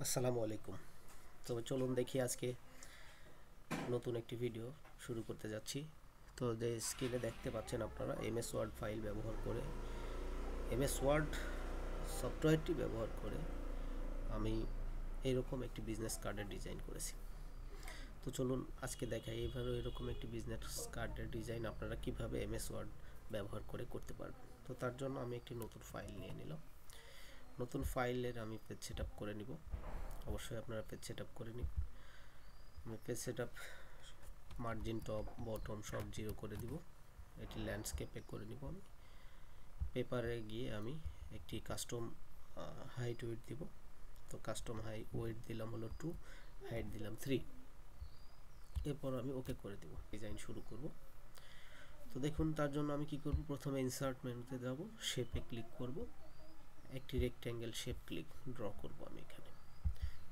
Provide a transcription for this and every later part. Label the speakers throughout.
Speaker 1: আসসালামু আলাইকুম। তো চলুন দেখি আজকে নতুন একটি ভিডিও শুরু করতে যাচ্ছি। তো যে স্ক্রিনে দেখতে পাচ্ছেন আপনারা এমএস ওয়ার্ড ফাইল ব্যবহার করে এমএস ওয়ার্ড সফটওয়্যারটি ব্যবহার করে আমি এইরকম একটি বিজনেস কার্ডের ডিজাইন করেছি। তো চলুন আজকে দেখাই এইভাবে এরকম একটি বিজনেস কার্ডের ডিজাইন আপনারা কিভাবে এমএস ওয়ার্ড ব্যবহার করে করতে পারবেন। তো তার জন্য আমি একটি নতুন ফাইল নিয়ে নিলাম। নতুন ফাইলের আমি পেজ সেট আপ করে নিব। অবশ্যই আপনারা পেজ সেট আপ করে নিন। আমি page set up margin top bottom সব 0 করে দিব। এটি ল্যান্ডস্কেপে করে নিব। আমি পেপারে গিয়ে আমি একটি কাস্টম হাইট ওয়েট দিব। তো কাস্টম হাই ওয়েট দিলাম হলো 2, হাইট দিলাম 3। এরপর আমি ওকে করে দিব, ডিজাইন শুরু করব। তো দেখুন তার জন্য আমি কি করব, প্রথমে ইনসার্ট মেনুতে যাব, শেপে ক্লিক করব, একটি রেক্ট্যাঙ্গেল শেপ ড্র করব আমি এখানে।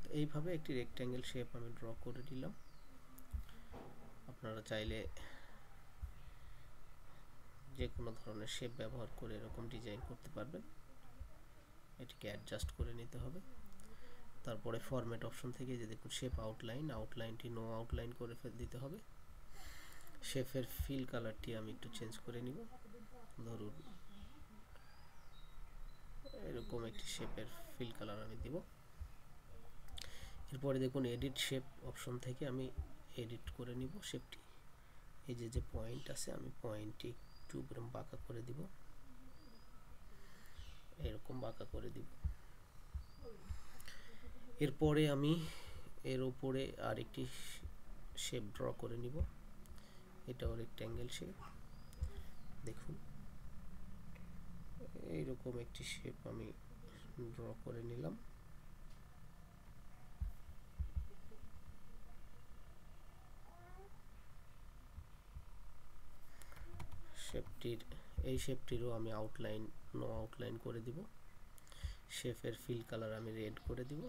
Speaker 1: তো এইভাবে একটি রেক্ট্যাঙ্গেল শেপ আমি ড্র করে দিলাম। আপনারা চাইলে যে কোনো ধরনের শেপ ব্যবহার করে এরকম ডিজাইন করতে পারবেন। এটিকে অ্যাডজাস্ট করে নিতে হবে। তারপরে ফরম্যাট অপশন থেকে যে দেখুন শেপ আউটলাইনটি নো আউটলাইন করে দিতে হবে। শেপের ফিল কালারটি আমি একটু চেঞ্জ করে নিব। ধরুন এরকম একটি শেপের ফিল কালার আমি দিব। এরপরে দেখুন এডিট শেপ অপশন থেকে আমি এডিট করে নিব শেপটি। এই যে পয়েন্ট আছে, আমি পয়েন্টটি একটু বাঁকা করে দিব, এরকম বাঁকা করে দিব। এরপরে আমি এর উপরে আরেকটি শেপ ড্র করে নিব। এটাও রেক্ট্যাঙ্গেল শেপ। দেখুন এইরকম একটি শেপ আমি ড্র করে নিলাম। এই শেপটিরও আমি নো আউটলাইন করে দিব। শেপের ফিল কালার আমি রেড করে দিব।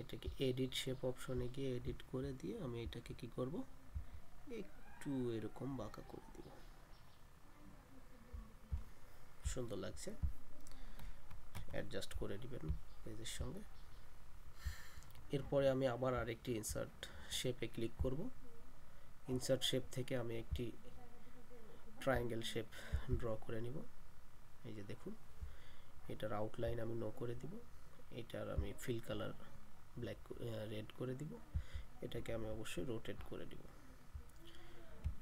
Speaker 1: এটাকে এডিট শেপ অপশনে গিয়ে এডিট করে দিয়ে আমি এটাকে কি করব, একটু এরকম বাঁকা করে দিব। সুন্দর লাগছে, অ্যাডজাস্ট করে দিবেন পেজের সঙ্গে। এরপরে আমি আবার আরেকটি ইনসার্ট শেপে ক্লিক করব। ইনসার্ট শেপ থেকে আমি একটি ট্রায়াঙ্গেল শেপ ড্র করে নিব। এই যে দেখুন এটার আউটলাইন আমি নো করে দিব। এটার আমি ফিল কালার রেড করে দিব। এটাকে আমি অবশ্যই রোটেট করে দিব।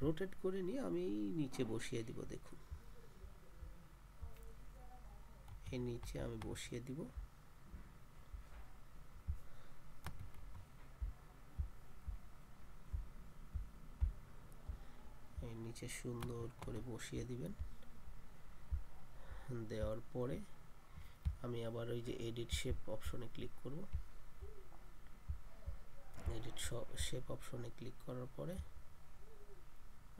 Speaker 1: রোটেট করে নিয়ে আমি নিচে বসিয়ে দিব। দেখুন এই নিচে আমি বসিয়ে দিব। এই নিচে সুন্দর করে বসিয়ে দিবেন। দেওয়ার পরে আমি আবার ওই যে এডিট শেপ অপশনে ক্লিক করব। এডিট শেপ অপশনে ক্লিক করার পরে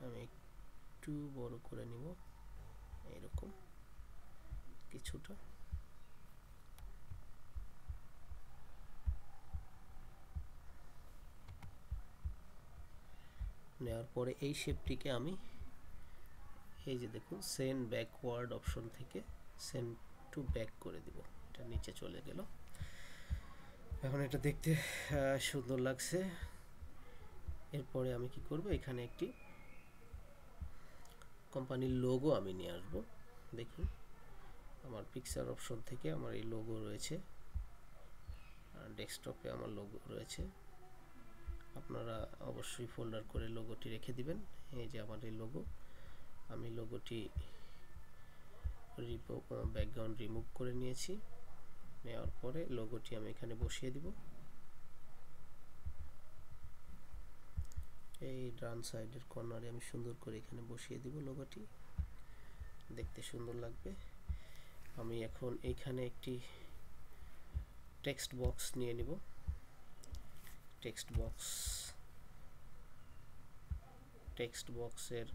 Speaker 1: আমি একটু বড় করে নিব, এরকম কিছুটা। নেওয়ার পরে এই শেপটিকে আমি এই যে দেখুন সেন্ড ব্যাকওয়ার্ড অপশন থেকে সেন্ড টু ব্যাক করে দিব। এটা নিচে চলে গেল। এখন এটা দেখতে সুন্দর লাগছে। এরপরে আমি কি করব, এখানে একটি কোম্পানির লোগো আমি নিয়ে আসব। দেখুন আমার পিকচার অপশন থেকে আমার এই লোগো রয়েছে, ডেস্কটপে আমার লোগো রয়েছে। আপনারা অবশ্যই ফোল্ডার করে লোগোটি রেখে দিবেন। এই যে আমার এই লোগো, আমি লোগোটি ব্যাকগ্রাউন্ড রিমুভ করে নিয়েছি। নেওয়ার পরে লোগোটি আমি এখানে বসিয়ে দিব। এই ডান সাইডের কর্নারে আমি সুন্দর করে এখানে বসিয়ে দিব লোগোটি, দেখতে সুন্দর লাগবে। আমি এখন এইখানে একটি টেক্সট বক্স নিয়ে নিব। টেক্সট বক্সের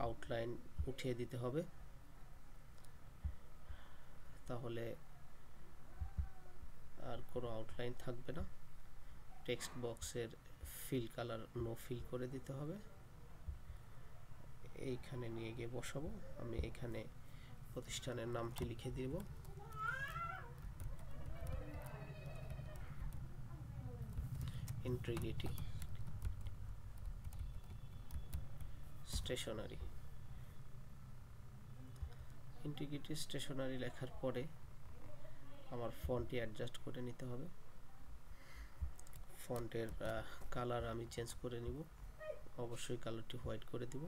Speaker 1: আউটলাইন উঠিয়ে দিতে হবে, তাহলে আর কোনো আউটলাইন থাকবে না। টেক্সট বক্সের ফিল কালার নো ফিল করে দিতে হবে। এইখানে নিয়ে গিয়ে বসাবো। আমি এখানে প্রতিষ্ঠানের নামটি লিখে দিব। Integrity stationery. ইন্টিগ্রিটি স্টেশনারি লেখার পরে আমার ফন্টটি অ্যাডজাস্ট করে নিতে হবে। ফন্টের কালার আমি চেঞ্জ করে নিব, অবশ্যই কালারটি হোয়াইট করে দিব।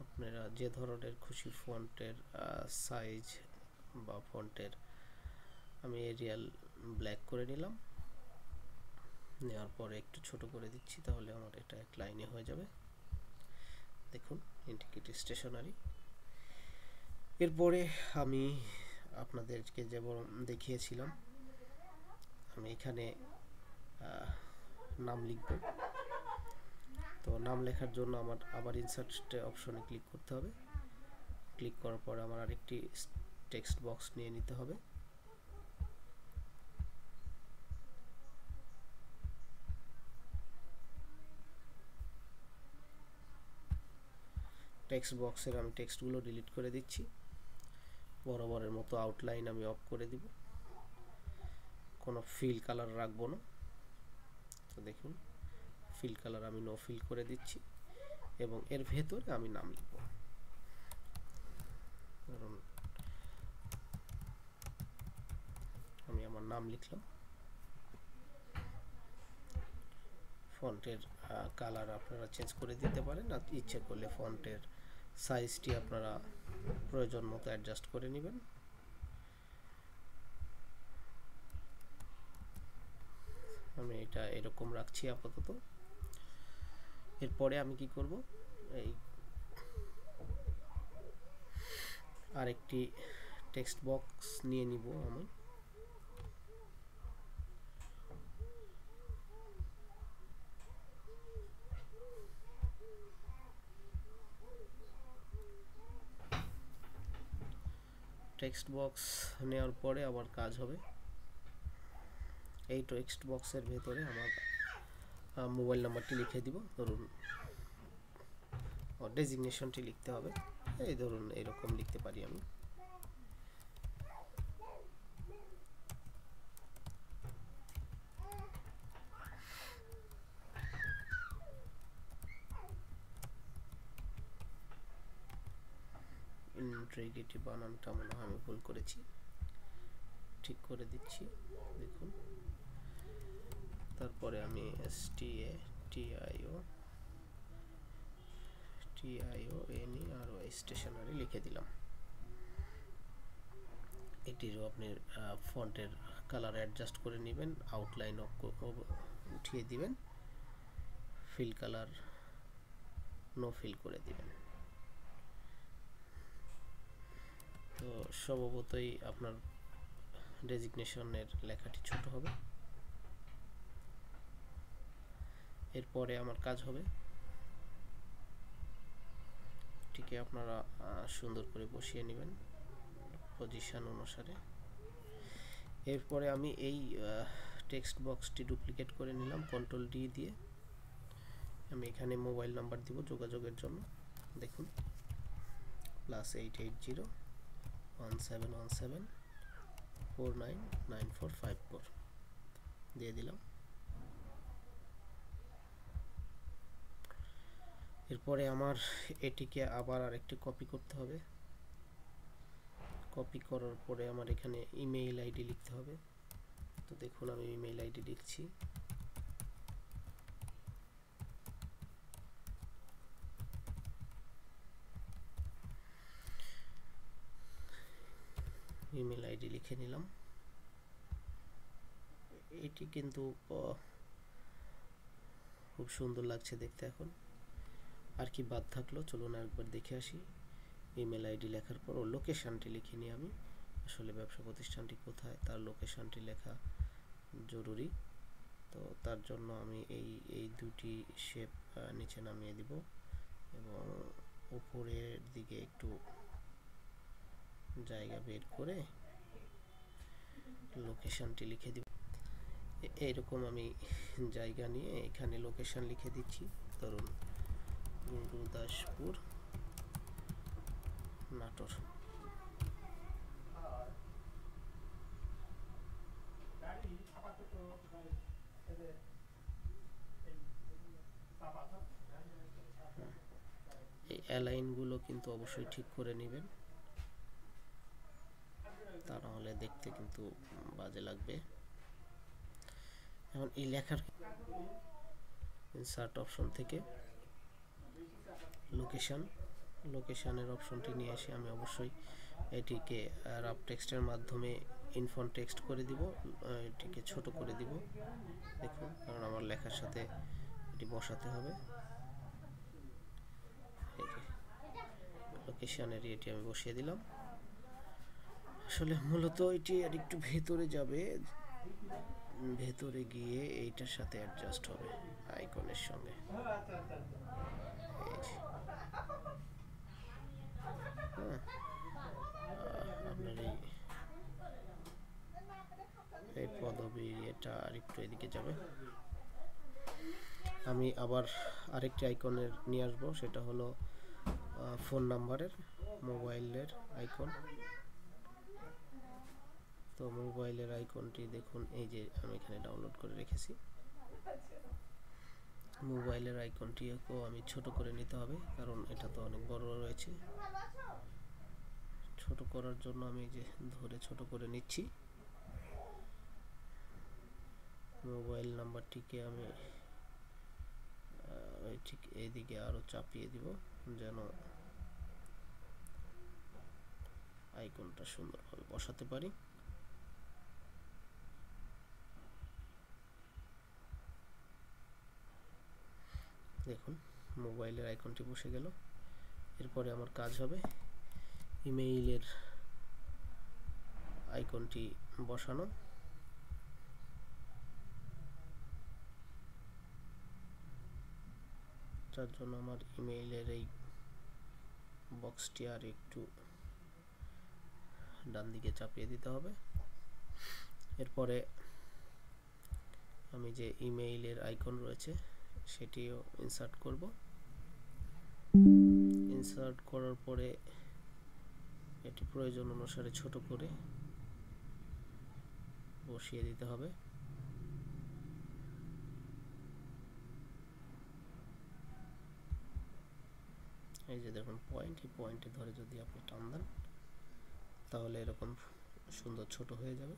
Speaker 1: আপনারা যে ধরনের খুশি ফন্টের সাইজ বা ফন্টের, আমি এরিয়াল ব্ল্যাক করে নিলাম। নেওয়ার পরে একটু ছোট করে দিচ্ছি, তাহলে আমার এটা এক লাইনে হয়ে যাবে। দেখুন ইন্টিগ্রিটি স্টেশনারি। এরপরে আমি আপনাদেরকে যেমন দেখিয়েছিলাম, আমি এখানে নাম লিখব। তো নাম লেখার জন্য আমার আবার ইনসার্ট অপশনে ক্লিক করতে হবে। ক্লিক করার পর আমার আরেকটি টেক্সট বক্স নিয়ে নিতে হবে। টেক্সট বক্সের আমি টেক্সটগুলো ডিলিট করে দিচ্ছি। বরাবরের মতো আউটলাইন আমি অফ করে দিব, কোনো ফিল কালার রাখবো না। তো দেখুন ফিল কালার আমি নো ফিল করে দিচ্ছি এবং এর ভেতরে আমি নাম লিখব। ধরুন আমি আমার নাম লিখলাম। ফন্টের কালার আপনারা চেঞ্জ করে দিতে পারেন, আর ইচ্ছে করলে ফন্টের সাইজটি আপনারা প্রয়োজন মতো অ্যাডজাস্ট করে নেবেন। আমি এটা এরকম রাখছি আপাতত। এরপরে আমি কি করব, এই আরেকটি টেক্সট বক্স নিয়ে নিব। আমি টেক্সট বক্স নেওয়ার পরে আবার কাজ হবে, এই টেক্সট বক্সের ভেতরে আমার মোবাইল নাম্বারটি লিখে দিব। ধরুন ডেজিগনেশনটি লিখতে হবে, এই ধরুন এরকম লিখতে পারি আমি। ইন্টিগ্রিটি বানানটা মনে হয় আমি ভুল করেছি, ঠিক করে দিচ্ছি। দেখুন তারপরে আমি STATIONERY স্টেশনারি লিখে দিলাম। এটিরও আপনি ফন্টের কালার অ্যাডজাস্ট করে নেবেন, আউটলাইন উঠিয়ে দিবেন, ফিল কালার নো ফিল করে দিবেন। তো স্বভাবতই আপনার ডেজিগনেশনের লেখাটি ছোট হবে। এরপরে আমার কাজ হবে এটিকে আপনারা সুন্দর করে বসিয়ে নেবেন পজিশন অনুসারে। এরপরে আমি এই টেক্সট বক্সটি ডুপ্লিকেট করে নিলাম কন্ট্রোল ডি দিয়ে। আমি এখানে মোবাইল নাম্বার দিব যোগাযোগের জন্য। দেখুন +8801717499454 দিয়ে দিলাম। এরপরে আমার এটিকে আবার আরেকটি কপি করতে হবে। কপি করার পরে আমার এখানে ইমেইল আইডি লিখতে হবে। তো দেখুন আমি ইমেইল আইডি লিখছি। ইমেল আইডি লিখে নিলাম। এটি কিন্তু খুব সুন্দর লাগছে দেখতে। এখন আর কি বাদ থাকলো, চলুন একবার দেখে আসি। ইমেল আইডি লেখার পর লোকেশানটি লিখে নিই আমি, আসলে ব্যবসা প্রতিষ্ঠানটি কোথায় তার লোকেশানটি লেখা জরুরি। তো তার জন্য আমি এই দুটি শেপ নিচে নামিয়ে দিব এবং উপরের দিকে একটু জায়গা বের করে লোকেশানটি লিখে দিব। এইরকম আমি জায়গা নিয়ে এখানে লোকেশান লিখে দিচ্ছি। ধরুন গুরুদাসপুর, নাটোর। অ্যালাইনগুলো কিন্তু অবশ্যই ঠিক করে নেবেন, তা নাহলে দেখতে কিন্তু বাজে লাগবে। এখন এই লেখার ইনসার্ট অপশন থেকে লোকেশনের অপশনটি নিয়ে এসে আমি অবশ্যই এটিকে রাফ টেক্সটের মাধ্যমে ইনফন্ট টেক্সট করে দিব, এটিকে ছোট করে দিব দেখুন, কারণ আমার লেখার সাথে এটি বসাতে হবে। লোকেশনের এটি আমি বসিয়ে দিলাম। আসলে মূলত এটি আর একটু ভেতরে যাবে, ভেতরে গিয়ে এইটার সাথে অ্যাডজাস্ট হবে আইকনের সঙ্গে। আপনার এই পদবী এটা আর একটু এদিকে যাবে। আমি আবার আরেকটি আইকনের নিয়ে আসবো, সেটা হলো ফোন নাম্বারের, মোবাইলের আইকন। তো মোবাইলের আইকনটি দেখুন, এই যে আমি এখানে ডাউনলোড করে রেখেছি। মোবাইলের আইকনটিকেও আমি ছোট করে নিতে হবে, কারণ এটা তো অনেক বড় রয়েছে। ছোট করার জন্য আমি যে ধরে ছোট করে নিচ্ছি। মোবাইল নাম্বারটিকে আমি ঠিক এইদিকে আরো চাপিয়ে দিব, যেন আইকনটা সুন্দরভাবে বসাতে পারি। দেখুন মোবাইলের আইকনটি বসে গেল। এরপরে আমার কাজ হবে ইমেইলের আইকনটি বসানো। তার জন্য আমার ইমেইলের এই বক্সটি আর একটু ডান দিকে চাপিয়ে দিতে হবে। এরপরে আমি যে ইমেইলের আইকন রয়েছে সেটিও ইনসার্ট করব। ইনসার্ট করার পরে এটি প্রয়োজন অনুসারে ছোট করে বসিয়ে দিতে হবে। এই যে দেখুন পয়েন্ট, এই পয়েন্টে ধরে যদি আপনি টান দেন তাহলে এরকম সুন্দর ছোট হয়ে যাবে।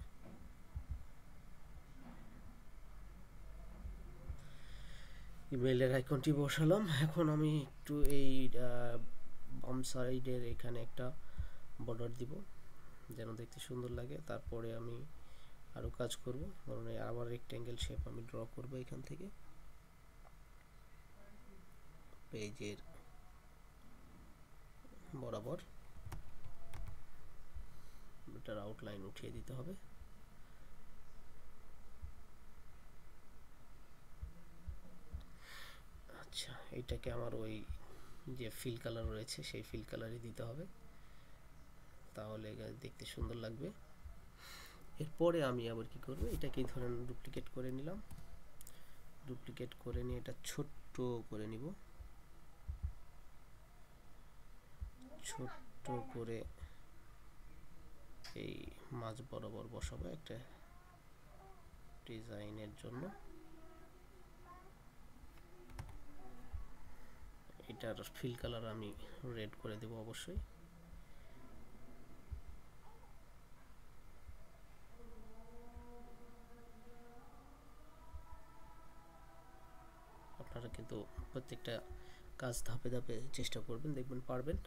Speaker 1: ইমেইলের আইকনটি বসালাম। এখন আমি একটু এই বাম সাইডের এখানে একটা বর্ডার দিব যেন দেখতে সুন্দর লাগে। তারপরে আমি আরো কাজ করব, ধরুন আবার রেক্ট্যাঙ্গেল শেপ আমি ড্র করব এখান থেকে। পেজের বরাবর এটার আউটলাইন উঠিয়ে দিতে হবে। আচ্ছা, এটাকে আমার ওই যে ফিল কালার রয়েছে সেই ফিল কালারই দিতে হবে, তাহলে দেখতে সুন্দর লাগবে। এরপরে আমি আবার কি করব, এটাকেই ধরেন ডুপ্লিকেট করে নিলাম। ডুপ্লিকেট করে নিয়ে এটা ছোট্ট করে নিব, ছোট্ট করে এই মাঝ বরাবর বসাবো একটা ডিজাইনের জন্য। এটার ফিল কালার আমি রেড করে দেব অবশ্যই। আপনারা কিন্তু প্রত্যেকটা কাজ ধাপে ধাপে চেষ্টা করবেন, দেখবেন পারবেন,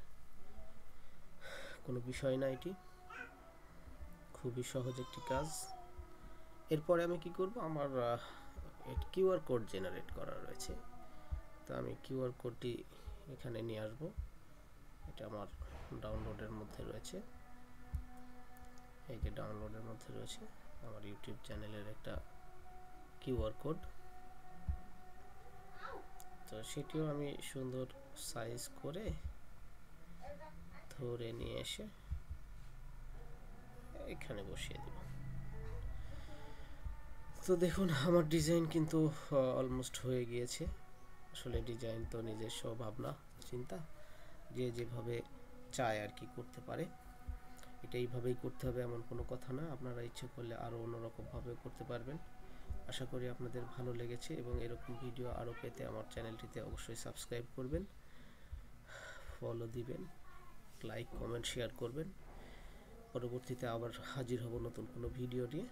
Speaker 1: কোনো বিষয় না, এটি খুবই সহজ একটি কাজ। এরপরে আমি কি করব, আমার কিউআর কোড জেনারেট করা রয়েছে, তো আমি কিউআর কোডটি এখানে নিয়ে আসব। এটা আমার ডাউনলোডের মধ্যে রয়েছে, এই যে ডাউনলোডের মধ্যে রয়েছে আমার ইউটিউব চ্যানেলের একটা কিউআর কোড। তো সেটিও আমি সুন্দর সাইজ করে ধরে নিয়ে এসে এখানে বসিয়ে দেব। তো দেখুন আমার ডিজাইন কিন্তু অলমোস্ট হয়ে গিয়েছে। আসলে ডিজাইন তো নিজস্ব ভাবনা চিন্তা, যে যেভাবে চায় আর কি করতে পারে, এটা এইভাবেই করতে হবে এমন কোনো কথা না। আপনারা ইচ্ছে করলে আরও অন্যরকমভাবে করতে পারবেন। আশা করি আপনাদের ভালো লেগেছে এবং এরকম ভিডিও আরও পেতে আমার চ্যানেলটিতে অবশ্যই সাবস্ক্রাইব করবেন। ফলো দিবেন, লাইক কমেন্ট শেয়ার করবেন। পরবর্তীতে আবার হাজির হব নতুন কোনো ভিডিও নিয়ে।